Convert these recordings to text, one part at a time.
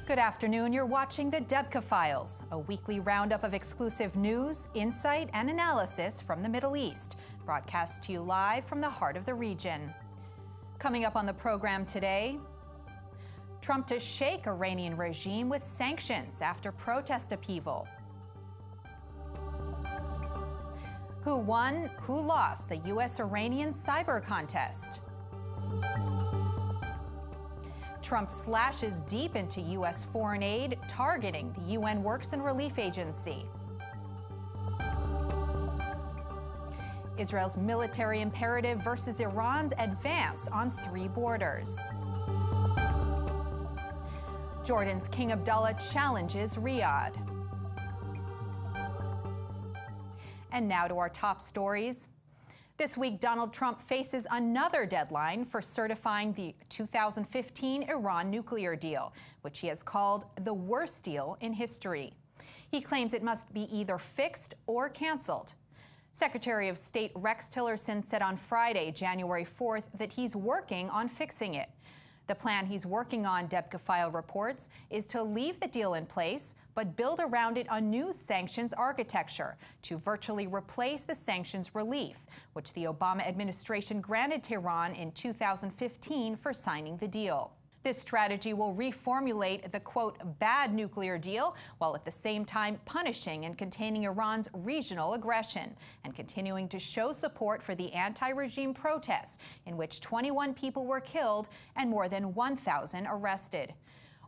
Good afternoon. You're watching the Debka Files, a weekly roundup of exclusive news, insight, and analysis from the Middle East, broadcast to you live from the heart of the region. Coming up on the program today, Trump to shake Iranian regime with sanctions after protest upheaval. Who won, who lost the U.S.-Iranian cyber contest? Trump slashes deep into U.S. foreign aid, targeting the UN Works and Relief Agency. Israel's military imperative versus Iran's advance on 3 borders. Jordan's King Abdullah challenges Riyadh. And now to our top stories. This week, Donald Trump faces another deadline for certifying the 2015 Iran nuclear deal, which he has called the worst deal in history. He claims it must be either fixed or canceled. Secretary of State Rex Tillerson said on Friday, January 4th, that he's working on fixing it. The plan he's working on, Debka File reports, is to leave the deal in place, but build around it a new sanctions architecture to virtually replace the sanctions relief, which the Obama administration granted Tehran in 2015 for signing the deal. This strategy will reformulate the, quote, bad nuclear deal, while at the same time punishing and containing Iran's regional aggression and continuing to show support for the anti-regime protests, in which 21 people were killed and more than 1,000 arrested.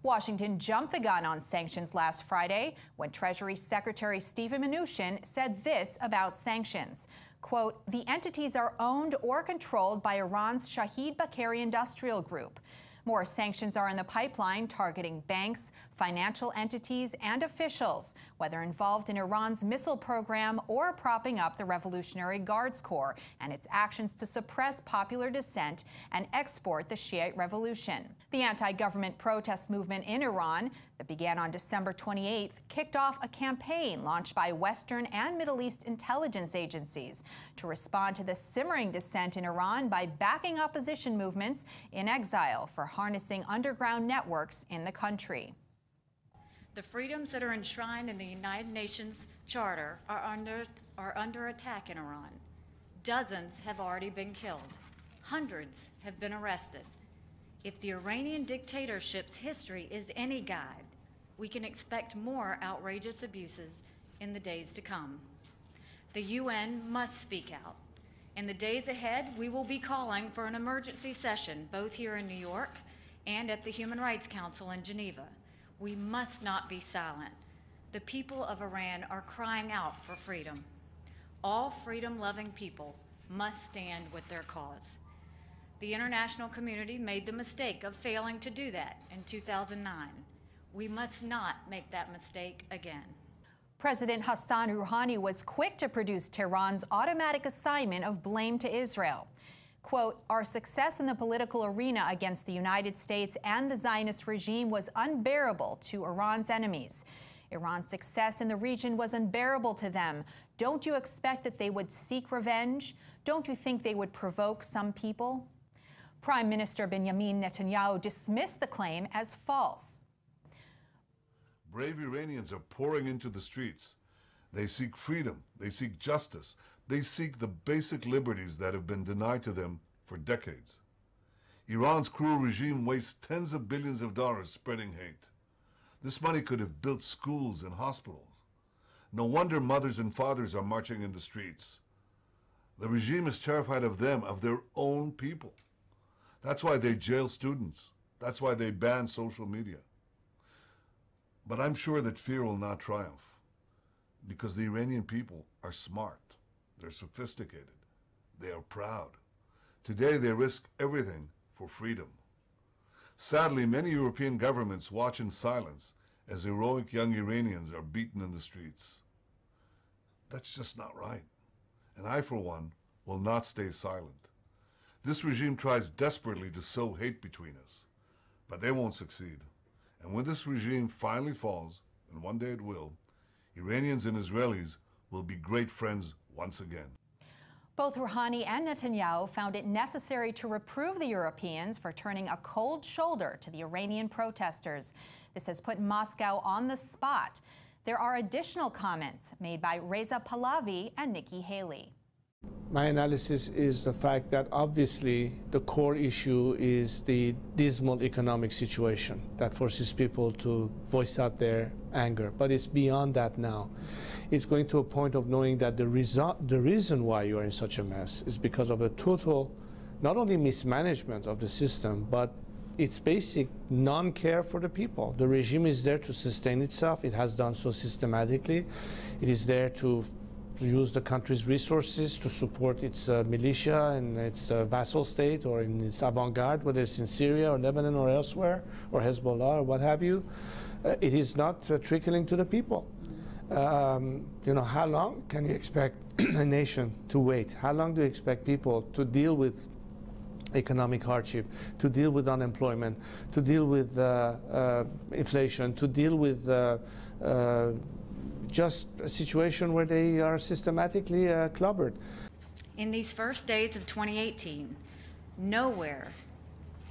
Washington jumped the gun on sanctions last Friday when Treasury Secretary Steven Mnuchin said this about sanctions. Quote, the entities are owned or controlled by Iran's Shahid Bakari Industrial Group. More sanctions are in the pipeline, targeting banks, financial entities, and officials, whether involved in Iran's missile program or propping up the Revolutionary Guards Corps and its actions to suppress popular dissent and export the Shiite revolution. The anti-government protest movement in Iran that began on December 28th kicked off a campaign launched by Western and Middle East intelligence agencies to respond to the simmering dissent in Iran by backing opposition movements in exile for harnessing underground networks in the country. The freedoms that are enshrined in the United Nations Charter are under attack in Iran. Dozens have already been killed. Hundreds have been arrested. If the Iranian dictatorship's history is any guide, we can expect more outrageous abuses in the days to come. The UN must speak out. In the days ahead, we will be calling for an emergency session, both here in New York and at the Human Rights Council in Geneva. We must not be silent. The people of Iran are crying out for freedom. All freedom-loving people must stand with their cause. The international community made the mistake of failing to do that in 2009. We must not make that mistake again. President Hassan Rouhani was quick to produce Tehran's automatic assignment of blame to Israel. Quote, our success in the political arena against the United States and the Zionist regime was unbearable to Iran's enemies. Iran's success in the region was unbearable to them. Don't you expect that they would seek revenge? Don't you think they would provoke some people? Prime Minister Benjamin Netanyahu dismissed the claim as false. Brave Iranians are pouring into the streets. They seek freedom. They seek justice. They seek the basic liberties that have been denied to them for decades. Iran's cruel regime wastes tens of billions of dollars spreading hate. This money could have built schools and hospitals. No wonder mothers and fathers are marching in the streets. The regime is terrified of them, of their own people. That's why they jail students. That's why they ban social media. But I'm sure that fear will not triumph, because the Iranian people are smart. They're sophisticated. They are proud. Today they risk everything for freedom. Sadly, many European governments watch in silence as heroic young Iranians are beaten in the streets. That's just not right. And I, for one, will not stay silent. This regime tries desperately to sow hate between us, but they won't succeed. And when this regime finally falls, and one day it will, Iranians and Israelis will be great friends once again. Both Rouhani and Netanyahu found it necessary to reprove the Europeans for turning a cold shoulder to the Iranian protesters. This has put Moscow on the spot. There are additional comments made by Reza Pahlavi and Nikki Haley. My analysis is the fact that obviously the core issue is the dismal economic situation that forces people to voice out their anger. But it's beyond that now. It's going to a point of knowing that the reason why you are in such a mess is because of a total, not only mismanagement of the system, but its basic non-care for the people. The regime is there to sustain itself. It has done so systematically. It is there to use the country's resources to support its militia and its vassal state or in its avant-garde, whether it's in Syria or Lebanon or elsewhere, or Hezbollah or what have you. It is not trickling to the people. You know, how long can you expect a nation to wait? How long do you expect people to deal with economic hardship, to deal with unemployment, to deal with inflation, to deal with just a situation where they are systematically clobbered? In these first days of 2018, nowhere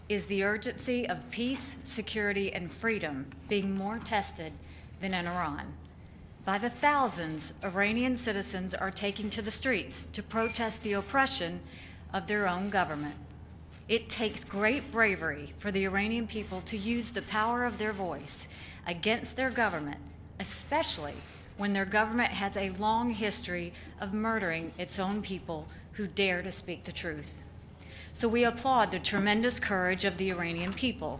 is the urgency of peace, security, and freedom being more tested than in Iran. By the thousands, Iranian citizens are taking to the streets to protest the oppression of their own government. It takes great bravery for the Iranian people to use the power of their voice against their government, especially when their government has a long history of murdering its own people who dare to speak the truth. So we applaud the tremendous courage of the Iranian people.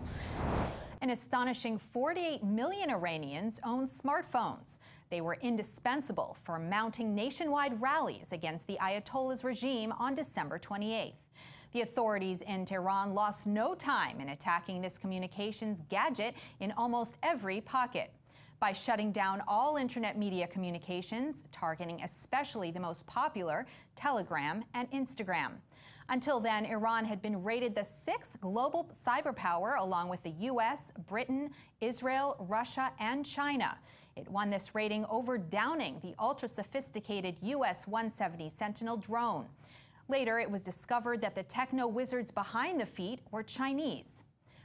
An astonishing 48 million Iranians own smartphones. They were indispensable for mounting nationwide rallies against the Ayatollah's regime on December 28th. The authorities in Tehran lost no time in attacking this communications gadget in almost every pocket. By shutting down all internet media communications, targeting especially the most popular, Telegram and Instagram. Until then, Iran had been rated the 6th global cyberpower along with the US, Britain, Israel, Russia, and China. It won this rating over downing the ultra-sophisticated US-170 Sentinel drone. Later, it was discovered that the techno wizards behind the feat were Chinese.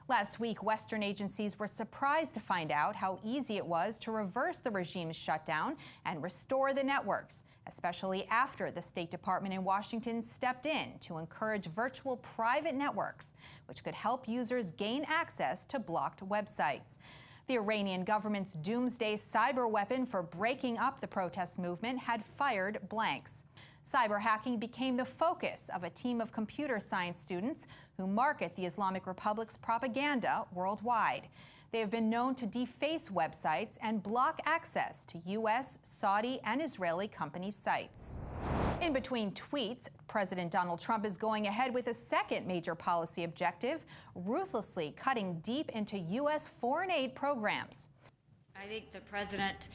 Last week, Western agencies were surprised to find out how easy it was to reverse the regime's shutdown and restore the networks, especially after the State Department in Washington stepped in to encourage virtual private networks, which could help users gain access to blocked websites. The Iranian government's doomsday cyber weapon for breaking up the protest movement had fired blanks. Cyber hacking became the focus of a team of computer science students who market the Islamic Republic's propaganda worldwide. They have been known to deface websites and block access to U.S., Saudi, and Israeli company sites. In between tweets, President Donald Trump is going ahead with a second major policy objective, ruthlessly cutting deep into U.S. foreign aid programs. I think the president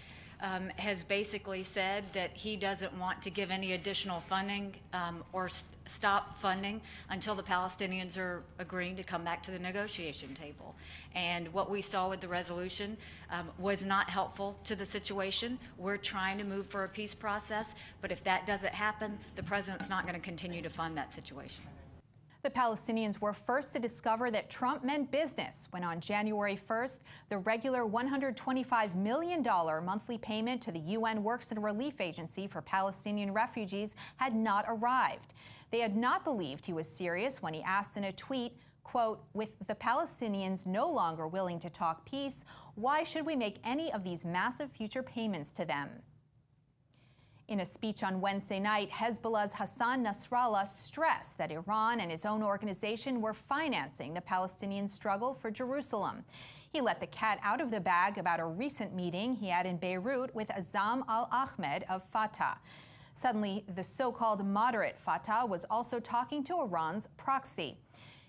has basically said that he doesn't want to give any additional funding or stop funding until the Palestinians are agreeing to come back to the negotiation table. And what we saw with the resolution was not helpful to the situation. We're trying to move for a peace process, but if that doesn't happen, the president's not going to continue to fund that situation. The Palestinians were first to discover that Trump meant business when on January 1st, the regular $125 million monthly payment to the UN Works and Relief Agency for Palestinian refugees had not arrived. They had not believed he was serious when he asked in a tweet, quote, "With the Palestinians no longer willing to talk peace, why should we make any of these massive future payments to them?" In a speech on Wednesday night, Hezbollah's Hassan Nasrallah stressed that Iran and his own organization were financing the Palestinian struggle for Jerusalem. He let the cat out of the bag about a recent meeting he had in Beirut with Azam al-Ahmed of Fatah. Suddenly, the so-called moderate Fatah was also talking to Iran's proxy.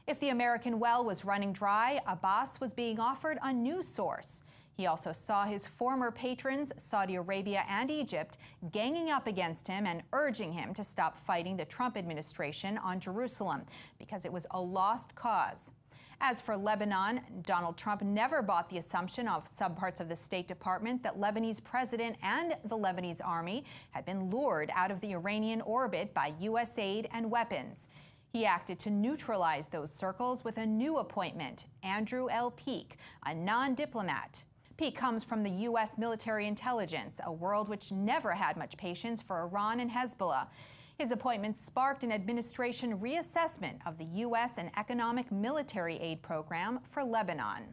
If the American well was running dry, Abbas was being offered a new source. He also saw his former patrons, Saudi Arabia and Egypt, ganging up against him and urging him to stop fighting the Trump administration on Jerusalem because it was a lost cause. As for Lebanon, Donald Trump never bought the assumption of some parts of the State Department that Lebanese president and the Lebanese army had been lured out of the Iranian orbit by U.S. aid and weapons. He acted to neutralize those circles with a new appointment, Andrew L. Peake, a non-diplomat. Peake comes from the U.S. military intelligence, a world which never had much patience for Iran and Hezbollah. His appointment sparked an administration reassessment of the U.S. and economic military aid program for Lebanon.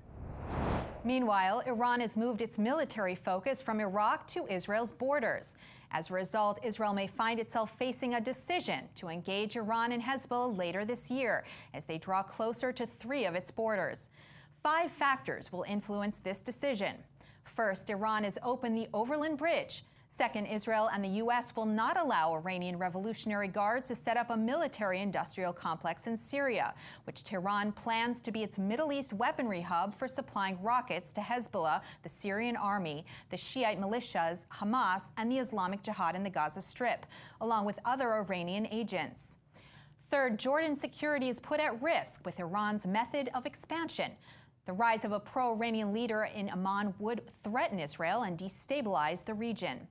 Meanwhile, Iran has moved its military focus from Iraq to Israel's borders. As a result, Israel may find itself facing a decision to engage Iran and Hezbollah later this year as they draw closer to 3 of its borders. 5 factors will influence this decision. First, Iran has opened the Overland Bridge. Second, Israel and the U.S. will not allow Iranian Revolutionary Guards to set up a military-industrial complex in Syria, which Tehran plans to be its Middle East weaponry hub for supplying rockets to Hezbollah, the Syrian army, the Shiite militias, Hamas, and the Islamic Jihad in the Gaza Strip, along with other Iranian agents. Third, Jordan's security is put at risk with Iran's method of expansion. The rise of a pro-Iranian leader in Amman would threaten Israel and destabilize the region.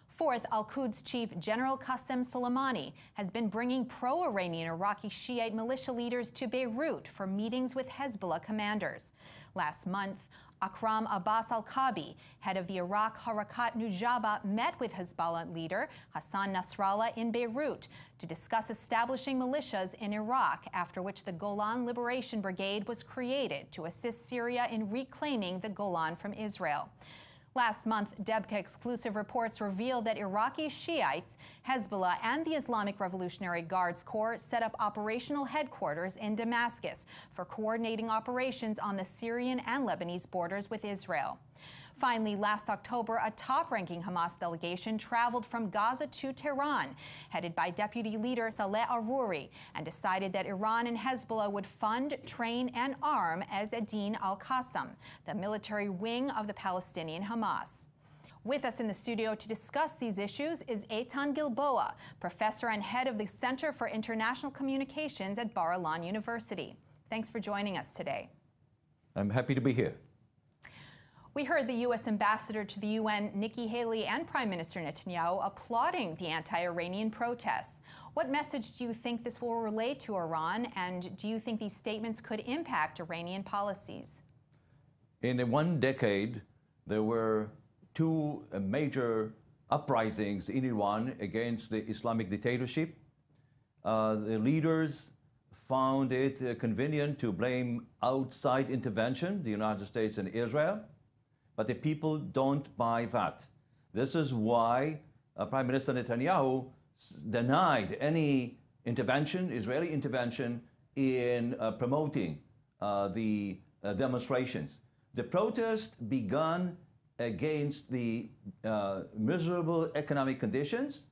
Fourth, Al-Quds chief General Qasem Soleimani has been bringing pro-Iranian Iraqi Shiite militia leaders to Beirut for meetings with Hezbollah commanders. Last month, Akram Abbas al-Kabi, head of the Iraq Harakat Nujaba, met with Hezbollah leader Hassan Nasrallah in Beirut to discuss establishing militias in Iraq, after which the Golan Liberation Brigade was created to assist Syria in reclaiming the Golan from Israel. Last month, Debka exclusive reports revealed that Iraqi Shiites, Hezbollah, and the Islamic Revolutionary Guards Corps set up operational headquarters in Damascus for coordinating operations on the Syrian and Lebanese borders with Israel. Finally, last October, a top-ranking Hamas delegation traveled from Gaza to Tehran, headed by Deputy Leader Saleh Aruri, and decided that Iran and Hezbollah would fund, train, and arm Ezzedine al-Qassam, the military wing of the Palestinian Hamas. With us in the studio to discuss these issues is Eitan Gilboa, professor and head of the Center for International Communications at Bar-Ilan University. Thanks for joining us today. I'm happy to be here. We heard the U.S. ambassador to the UN, Nikki Haley, and Prime Minister Netanyahu applauding the anti-Iranian protests. What message do you think this will relay to Iran, and do you think these statements could impact Iranian policies? In one decade, there were 2 major uprisings in Iran against the Islamic dictatorship. The leaders found it convenient to blame outside intervention, the United States and Israel. But the people don't buy that. This is why Prime Minister Netanyahu denied any intervention, Israeli intervention, in promoting the demonstrations. The protest began against the miserable economic conditions,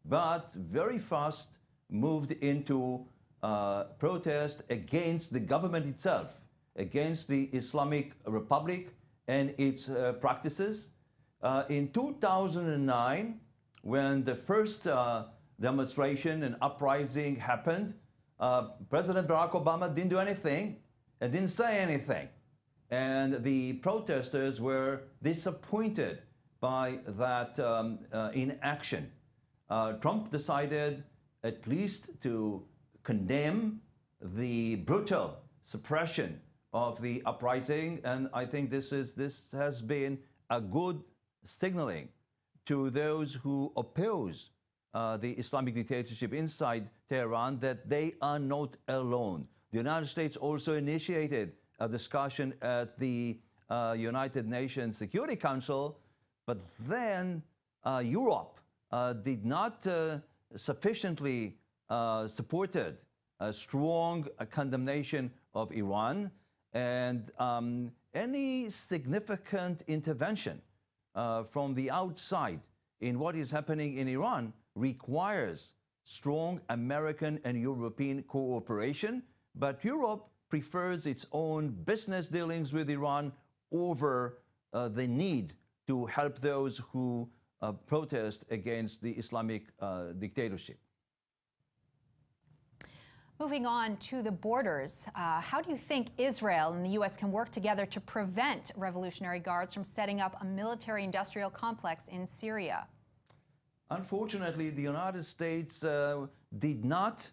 but very fast moved into protest against the government itself, against the Islamic Republic and its practices. In 2009, when the first demonstration and uprising happened, President Barack Obama didn't do anything and didn't say anything. And the protesters were disappointed by that inaction. Trump decided at least to condemn the brutal suppression of the uprising, and I think this has been a good signaling to those who oppose the Islamic dictatorship inside Tehran that they are not alone. The United States also initiated a discussion at the United Nations Security Council, but then Europe did not sufficiently supported a strong condemnation of Iran. And any significant intervention from the outside in what is happening in Iran requires strong American and European cooperation, but Europe prefers its own business dealings with Iran over the need to help those who protest against the Islamic dictatorship. Moving on to the borders, how do you think Israel and the U.S. can work together to prevent Revolutionary Guards from setting up a military-industrial complex in Syria? Unfortunately, the United States did not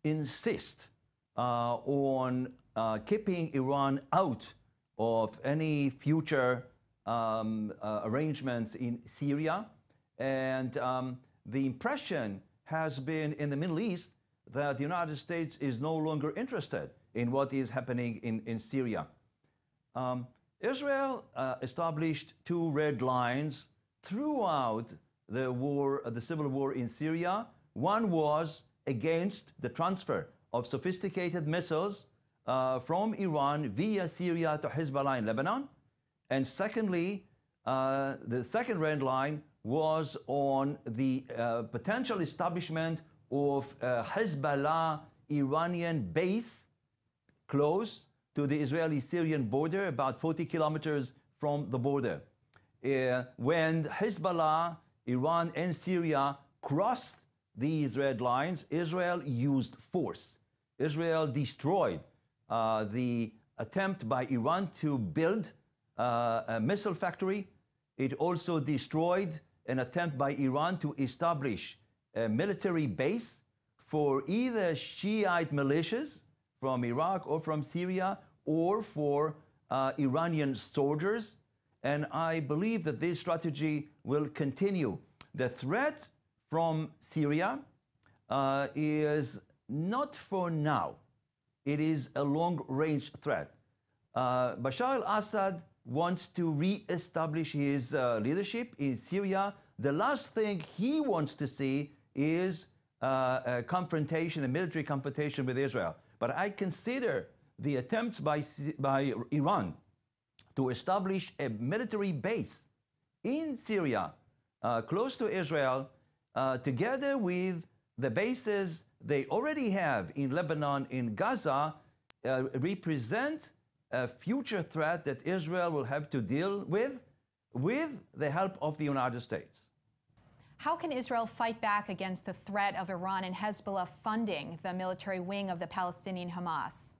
insist on keeping Iran out of any future arrangements in Syria. And the impression has been in the Middle East that the United States is no longer interested in what is happening in Syria. Israel established two red lines throughout the civil war in Syria. One was against the transfer of sophisticated missiles from Iran via Syria to Hezbollah in Lebanon. And secondly, the second red line was on the potential establishment of a Hezbollah Iranian base close to the Israeli-Syrian border, about 40 kilometers from the border. When Hezbollah, Iran, and Syria crossed these red lines, Israel used force. Israel destroyed the attempt by Iran to build a missile factory. It also destroyed an attempt by Iran to establish a military base for either Shiite militias from Iraq or from Syria, or for Iranian soldiers. And I believe that this strategy will continue. The threat from Syria is not for now. It is a long-range threat. Bashar al-Assad wants to re-establish his leadership in Syria. The last thing he wants to see is a confrontation, a military confrontation with Israel. But I consider the attempts by Iran to establish a military base in Syria, close to Israel, together with the bases they already have in Lebanon, in Gaza, represent a future threat that Israel will have to deal with the help of the United States. How can Israel fight back against the threat of Iran and Hezbollah funding the military wing of the Palestinian Hamas?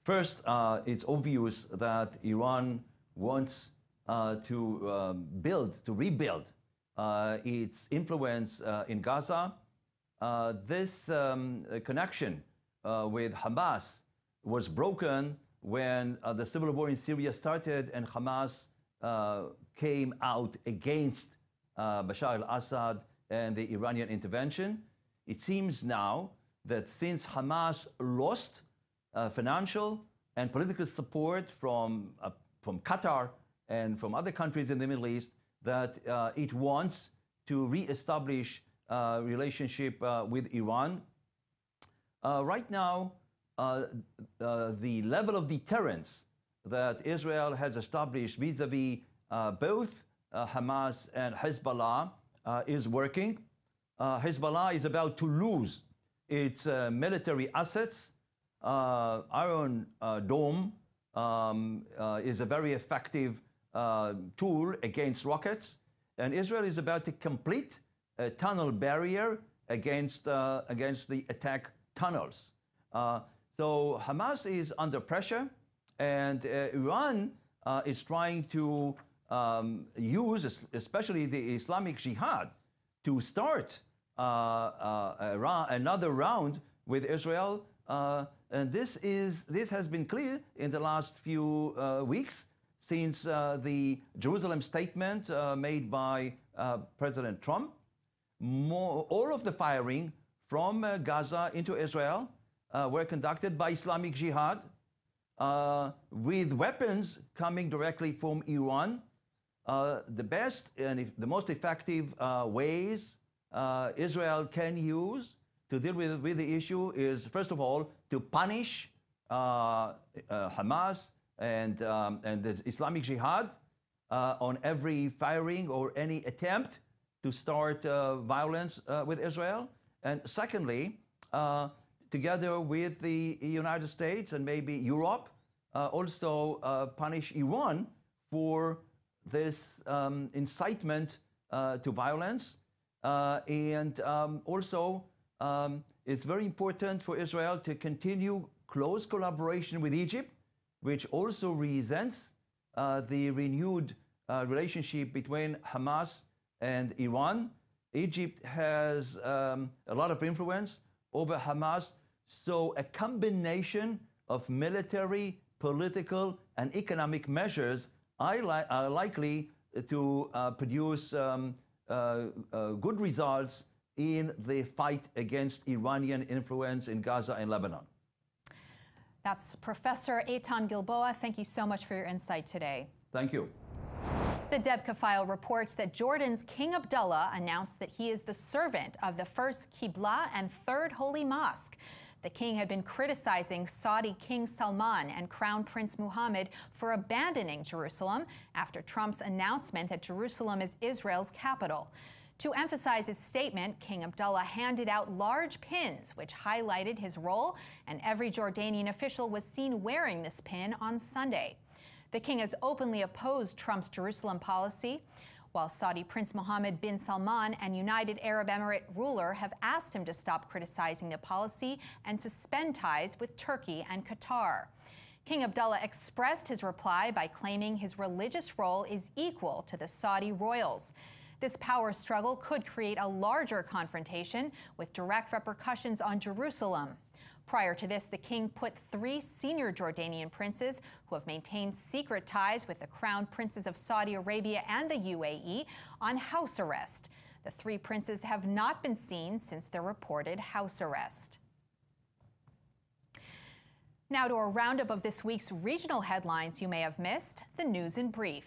First, it's obvious that Iran wants to rebuild its influence in Gaza. This connection with Hamas was broken when the civil war in Syria started and Hamas came out against Bashar al-Assad and the Iranian intervention. It seems now that since Hamas lost financial and political support from Qatar and from other countries in the Middle East, that it wants to re-establish relationship with Iran. Right now, the level of deterrence that Israel has established vis-a-vis both Hamas and Hezbollah is working. Hezbollah is about to lose its military assets. Iron Dome is a very effective tool against rockets, and Israel is about to complete a tunnel barrier against the attack tunnels. So Hamas is under pressure, and Iran is trying to use, especially the Islamic Jihad, to start another round with Israel. And this has been clear in the last few weeks since the Jerusalem statement made by President Trump. All of the firing from Gaza into Israel were conducted by Islamic Jihad with weapons coming directly from Iran. The best and the most effective ways Israel can use to deal with the issue is, first of all, to punish Hamas and the Islamic Jihad on every firing or any attempt to start violence with Israel. And secondly, together with the United States and maybe Europe, also punish Iran for this incitement to violence, and also it's very important for Israel to continue close collaboration with Egypt, which also resents the renewed relationship between Hamas and Iran. Egypt has a lot of influence over Hamas, so a combination of military, political, and economic measures are likely to produce good results in the fight against Iranian influence in Gaza and Lebanon. That's Professor Eitan Gilboa. Thank you so much for your insight today. Thank you. The Debka File reports that Jordan's King Abdullah announced that he is the servant of the first Qibla and third Holy Mosque. The king had been criticizing Saudi King Salman and Crown Prince Mohammed for abandoning Jerusalem after Trump's announcement that Jerusalem is Israel's capital. To emphasize his statement, King Abdullah handed out large pins which highlighted his role, and every Jordanian official was seen wearing this pin on Sunday. The king has openly opposed Trump's Jerusalem policy, while Saudi Prince Mohammed bin Salman and United Arab Emirate ruler have asked him to stop criticizing the policy and suspend ties with Turkey and Qatar. King Abdullah expressed his reply by claiming his religious role is equal to the Saudi royals. This power struggle could create a larger confrontation with direct repercussions on Jerusalem. Prior to this, the king put 3 senior Jordanian princes who have maintained secret ties with the crown princes of Saudi Arabia and the UAE on house arrest. The 3 princes have not been seen since their reported house arrest. Now to a roundup of this week's regional headlines you may have missed, the news in brief.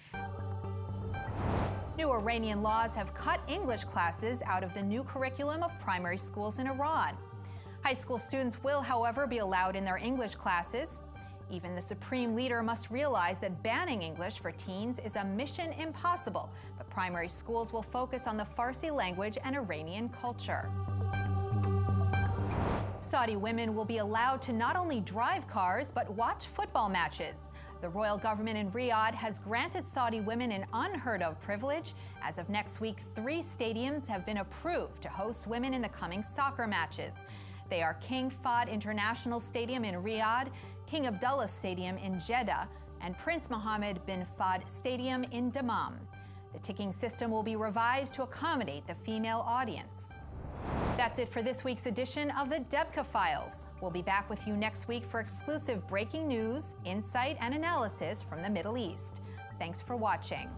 New Iranian laws have cut English classes out of the new curriculum of primary schools in Iran. High school students will, however, be allowed in their English classes. Even the supreme leader must realize that banning English for teens is a mission impossible, but primary schools will focus on the Farsi language and Iranian culture. Saudi women will be allowed to not only drive cars, but watch football matches. The royal government in Riyadh has granted Saudi women an unheard-of privilege. As of next week, 3 stadiums have been approved to host women in the coming soccer matches. They are King Fahd International Stadium in Riyadh, King Abdullah Stadium in Jeddah, and Prince Mohammed bin Fahd Stadium in Dammam. The ticking system will be revised to accommodate the female audience. That's it for this week's edition of the Debka Files. We'll be back with you next week for exclusive breaking news, insight, and analysis from the Middle East. Thanks for watching.